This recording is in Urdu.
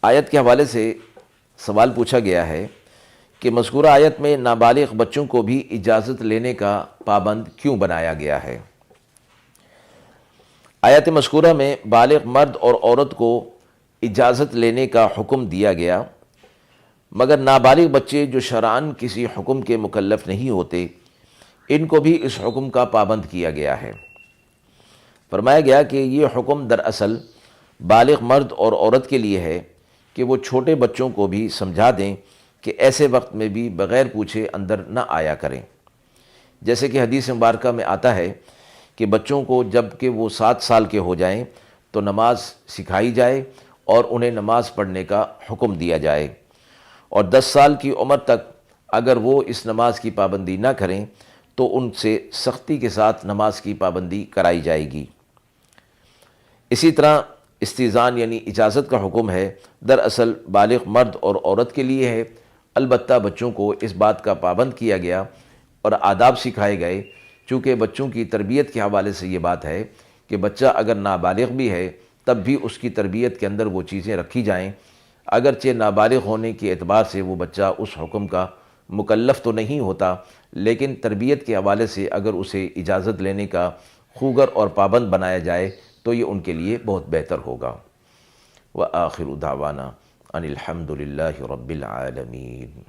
آیت کے حوالے سے سوال پوچھا گیا ہے کہ مذکورہ آیت میں نابالغ بچوں کو بھی اجازت لینے کا پابند کیوں بنایا گیا ہے؟ آیت مذکورہ میں بالغ مرد اور عورت کو اجازت لینے کا حکم دیا گیا، مگر نابالغ بچے جو شرعاً کسی حکم کے مکلف نہیں ہوتے، ان کو بھی اس حکم کا پابند کیا گیا ہے۔ فرمایا گیا کہ یہ حکم دراصل بالغ مرد اور عورت کے لیے ہے کہ وہ چھوٹے بچوں کو بھی سمجھا دیں کہ ایسے وقت میں بھی بغیر پوچھے اندر نہ آیا کریں، جیسے کہ حدیث مبارکہ میں آتا ہے کہ بچوں کو جب کہ وہ 7 سال کے ہو جائیں تو نماز سکھائی جائے اور انہیں نماز پڑھنے کا حکم دیا جائے، اور 10 سال کی عمر تک اگر وہ اس نماز کی پابندی نہ کریں تو ان سے سختی کے ساتھ نماز کی پابندی کرائی جائے گی۔ اسی طرح استئذان یعنی اجازت کا حکم ہے، دراصل بالغ مرد اور عورت کے لیے ہے، البتہ بچوں کو اس بات کا پابند کیا گیا اور آداب سکھائے گئے، چونکہ بچوں کی تربیت کے حوالے سے یہ بات ہے کہ بچہ اگر نابالغ بھی ہے تب بھی اس کی تربیت کے اندر وہ چیزیں رکھی جائیں، اگرچہ نابالغ ہونے کے اعتبار سے وہ بچہ اس حکم کا مکلف تو نہیں ہوتا، لیکن تربیت کے حوالے سے اگر اسے اجازت لینے کا خوگر اور پابند بنایا جائے تو یہ ان کے لیے بہت بہتر ہوگا۔ وآخر دعوانا ان الحمد للہ رب العالمین۔